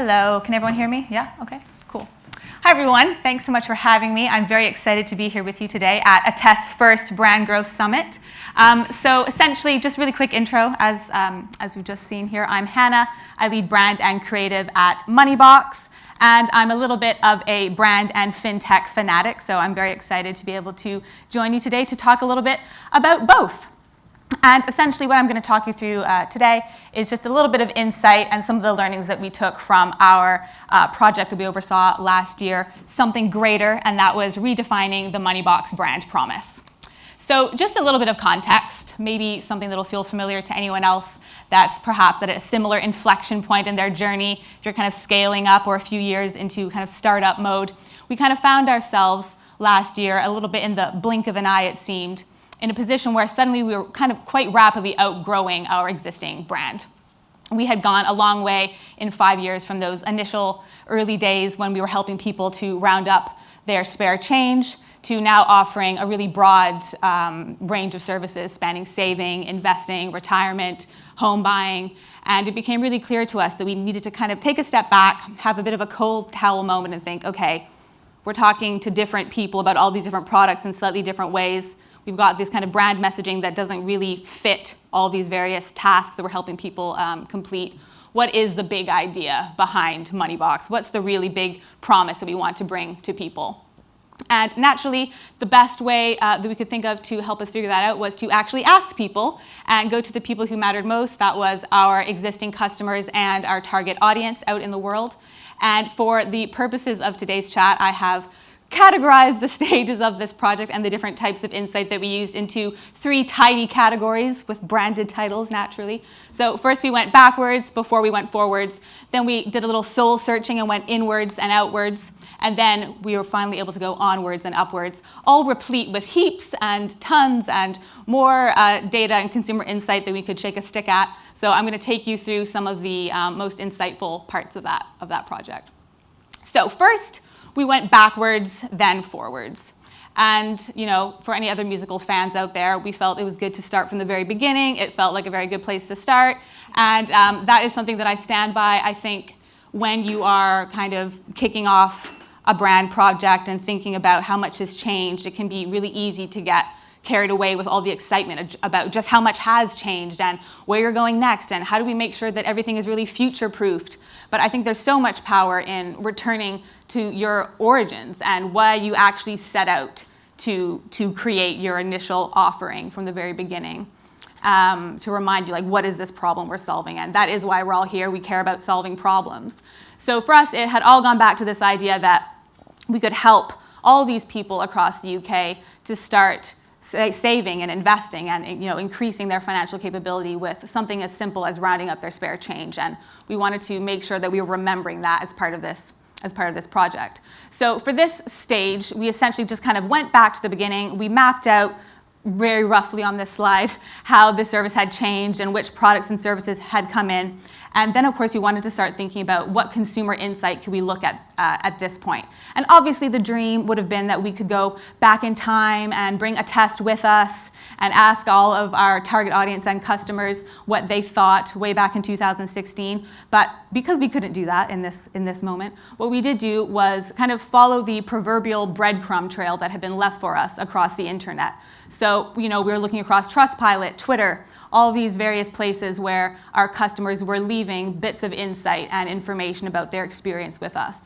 Hello, can everyone hear me? Yeah, okay, cool. Hi everyone, thanks so much for having me. I'm very excited to be here with you today at Attest First Brand Growth Summit. So essentially, just really quick intro, as we've just seen here, I'm Hannah. I lead brand and creative at Moneybox, and I'm a little bit of a brand and fintech fanatic, so I'm very excited to be able to join you today to talk a little bit about both. And essentially what I'm going to talk you through today is just a little bit of insight and some of the learnings that we took from our project that we oversaw last year, something greater, and that was redefining the Moneybox brand promise. So just a little bit of context, maybe something that will feel familiar to anyone else that's perhaps at a similar inflection point in their journey, if you're kind of scaling up or a few years into kind of startup mode. We kind of found ourselves last year, a little bit in the blink of an eye it seemed, in a position where suddenly we were kind of quite rapidly outgrowing our existing brand. We had gone a long way in 5 years from those initial early days when we were helping people to round up their spare change to now offering a really broad range of services spanning saving, investing, retirement, home buying. And it became really clear to us that we needed to kind of take a step back, have a bit of a cold towel moment and think, okay, we're talking to different people about all these different products in slightly different ways. We've got this kind of brand messaging that doesn't really fit all these various tasks that we're helping people complete. What is the big idea behind Moneybox? What's the really big promise that we want to bring to people? And naturally, the best way that we could think of to help us figure that out was to actually ask people and go to the people who mattered most. That was our existing customers and our target audience out in the world. And for the purposes of today's chat, I have categorized the stages of this project and the different types of insight that we used into 3 tidy categories with branded titles, naturally. So first we went backwards before we went forwards. Then we did a little soul searching and went inwards and outwards. And then we were finally able to go onwards and upwards, all replete with heaps and tons and more data and consumer insight that we could shake a stick at. So I'm going to take you through some of the most insightful parts of that project. So first, we went backwards, then forwards. And, you know, for any other musical fans out there, we felt it was good to start from the very beginning. It felt like a very good place to start. And that is something that I stand by. I think when you are kind of kicking off a brand project and thinking about how much has changed, it can be really easy to get carried away with all the excitement about just how much has changed and where you're going next and how do we make sure that everything is really future-proofed. But I think there's so much power in returning to your origins and why you actually set out to create your initial offering from the very beginning, to remind you, like, what is this problem we're solving? And that is why we're all here. We care about solving problems. So for us, it had all gone back to this idea that we could help all these people across the UK to start saving and investing and, you know, increasing their financial capability with something as simple as rounding up their spare change. And we wanted to make sure that we were remembering that as part of this project. So for this stage, we essentially just kind of went back to the beginning. We mapped out very roughly on this slide how the service had changed and which products and services had come in. And then, of course, we wanted to start thinking about what consumer insight could we look at this point. And obviously, the dream would have been that we could go back in time and bring Attest with us and ask all of our target audience and customers what they thought way back in 2016. But because we couldn't do that in this moment, what we did do was kind of follow the proverbial breadcrumb trail that had been left for us across the internet. So, you know, we were looking across Trustpilot, Twitter, all these various places where our customers were leaving bits of insight and information about their experience with us.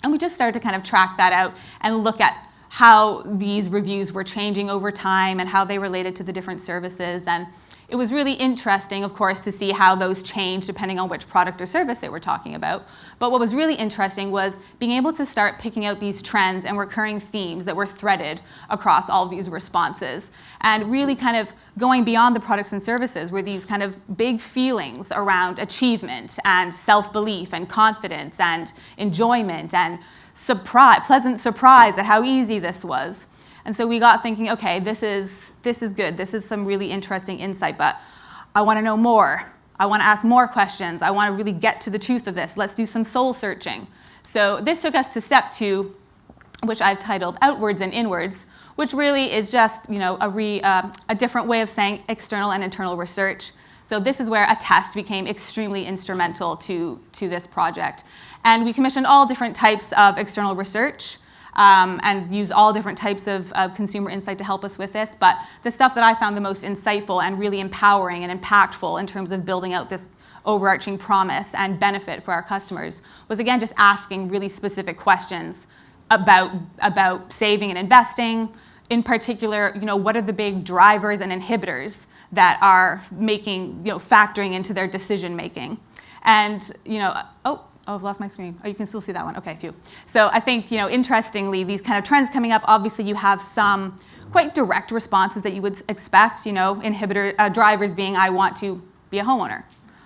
And we just started to kind of track that out and look at how these reviews were changing over time and how they related to the different services. And it was really interesting, of course, to see how those changed depending on which product or service they were talking about. But what was really interesting was being able to start picking out these trends and recurring themes that were threaded across all of these responses. And really kind of going beyond the products and services were these kind of big feelings around achievement and self-belief and confidence and enjoyment and pleasant surprise at how easy this was. And so we got thinking, okay, this is good. This is some really interesting insight, but I want to know more. I want to ask more questions. I want to really get to the truth of this. Let's do some soul searching. So this took us to step 2, which I've titled Outwards and Inwards, which really is just, you know, a different way of saying external and internal research. So this is where Attest became extremely instrumental to this project. And we commissioned all different types of external research and used all different types of consumer insight to help us with this. But the stuff that I found the most insightful and really empowering and impactful in terms of building out this overarching promise and benefit for our customers was, again, just asking really specific questions about saving and investing. In particular, what are the big drivers and inhibitors that are factoring into their decision making? And I've lost my screen. Oh, you can still see that one. Okay, phew. So I think, interestingly, these kind of trends coming up, obviously you have some quite direct responses that you would expect, drivers being, I want to be a homeowner.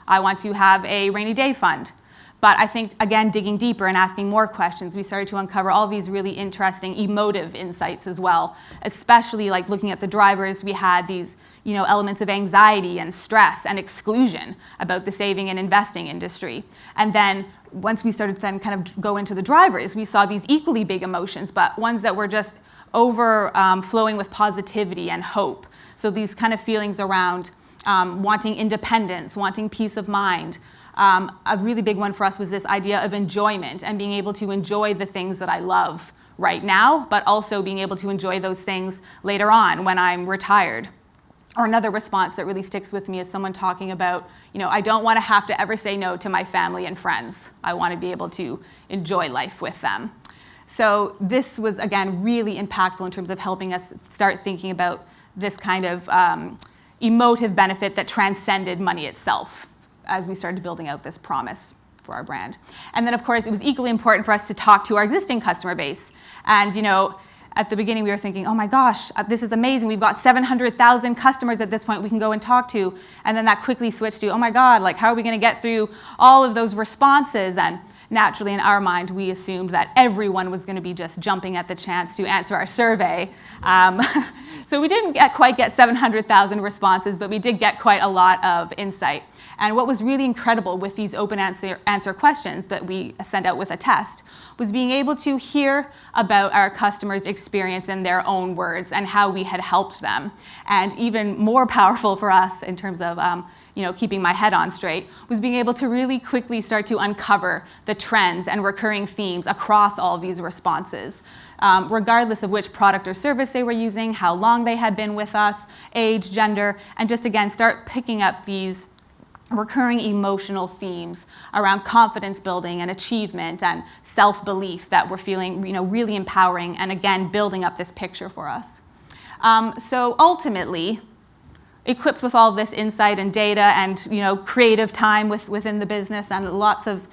I want to have a rainy day fund. But I think, again, digging deeper and asking more questions, we started to uncover all these really interesting emotive insights as well, especially like looking at the drivers. We had these elements of anxiety and stress and exclusion about the saving and investing industry. And then once we started to then kind of go into the drivers, we saw these equally big emotions, but ones that were just overflowing with positivity and hope. So these kind of feelings around wanting independence, wanting peace of mind. A really big one for us was this idea of enjoyment and being able to enjoy the things that I love right now, but also being able to enjoy those things later on when I'm retired. Or another response that really sticks with me is someone talking about, I don't want to have to ever say no to my family and friends. I want to be able to enjoy life with them. So this was, again, really impactful in terms of helping us start thinking about this kind of emotive benefit that transcended money itself as we started building out this promise for our brand. And then, of course, it was equally important for us to talk to our existing customer base. And, at the beginning, we were thinking, oh my gosh, this is amazing. We've got 700,000 customers at this point we can go and talk to. And then that quickly switched to, oh my God, how are we going to get through all of those responses? And naturally, in our mind, we assumed that everyone was going to be just jumping at the chance to answer our survey. So we didn't quite get 700,000 responses, but we did get quite a lot of insight. And what was really incredible with these open answer questions that we sent out with Attest was being able to hear about our customers' experience in their own words and how we had helped them. And even more powerful for us in terms of keeping my head on straight was being able to really quickly start to uncover the trends and recurring themes across all of these responses. Regardless of which product or service they were using, how long they had been with us, age, gender, and just again start picking up these recurring emotional themes around confidence building and achievement and self-belief that we're feeling really empowering and again building up this picture for us. So ultimately, equipped with all of this insight and data and creative time within the business and lots of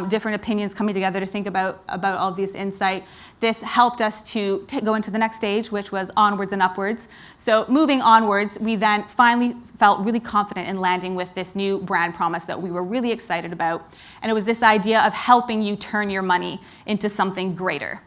different opinions coming together to think about all of this insight, this helped us to go into the next stage, which was onwards and upwards. So moving onwards, we then finally felt really confident in landing with this new brand promise that we were really excited about. And it was this idea of helping you turn your money into something greater.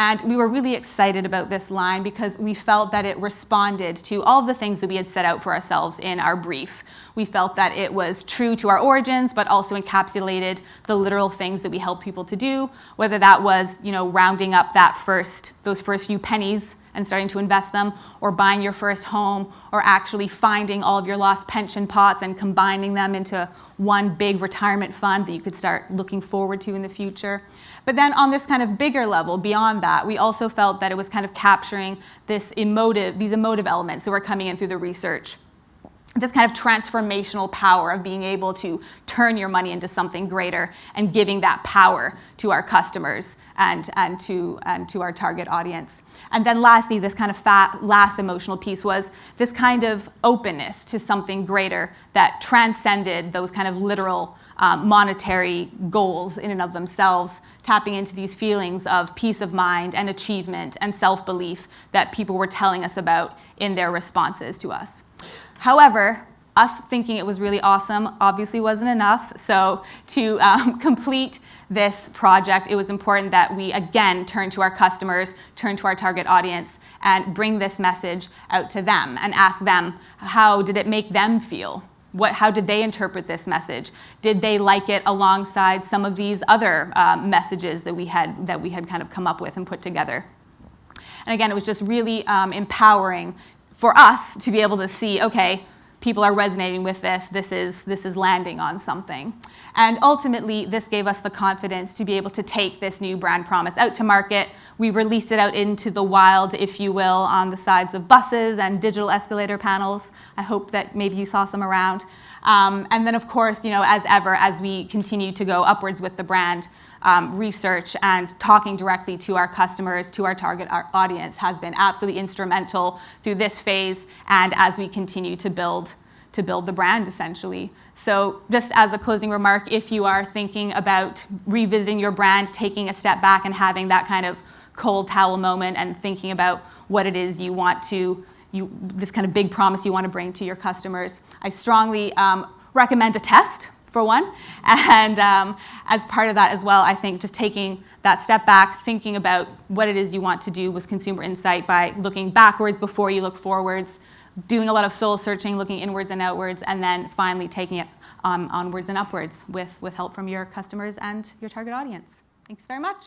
And we were really excited about this line because we felt that it responded to all of the things that we had set out for ourselves in our brief. We felt that it was true to our origins, but also encapsulated the literal things that we help people to do, whether that was, rounding up those first few pennies and starting to invest them, or buying your first home, or actually finding all of your lost pension pots and combining them into one big retirement fund that you could start looking forward to in the future. But then on this kind of bigger level, beyond that, we also felt that it was kind of capturing these emotive elements that were coming in through the research. This kind of transformational power of being able to turn your money into something greater and giving that power to our customers and to our target audience. And then lastly, this kind of last emotional piece was this kind of openness to something greater that transcended those kind of literal monetary goals in and of themselves, tapping into these feelings of peace of mind and achievement and self-belief that people were telling us about in their responses to us. However, us thinking it was really awesome obviously wasn't enough. So to complete this project, it was important that we again turn to our customers, turn to our target audience, and bring this message out to them and ask them, how did it make them feel? How did they interpret this message? Did they like it alongside some of these other messages that we had kind of come up with and put together? And again, it was just really empowering for us to be able to see, okay, people are resonating with this. This is landing on something. And ultimately, this gave us the confidence to be able to take this new brand promise out to market. We released it out into the wild, if you will, on the sides of buses and digital escalator panels. I hope that maybe you saw some around. And then, of course, as ever, as we continue to go upwards with the brand, research and talking directly to our customers, to our target audience, has been absolutely instrumental through this phase and as we continue to build the brand, essentially. So just as a closing remark, if you are thinking about revisiting your brand, taking a step back and having that kind of cold towel moment and thinking about what it is you want to, this kind of big promise you want to bring to your customers, I strongly recommend Attest, for one. And as part of that as well, I think just taking that step back, thinking about what it is you want to do with consumer insight by looking backwards before you look forwards, doing a lot of soul searching, looking inwards and outwards, and then finally taking it onwards and upwards with help from your customers and your target audience. Thanks very much.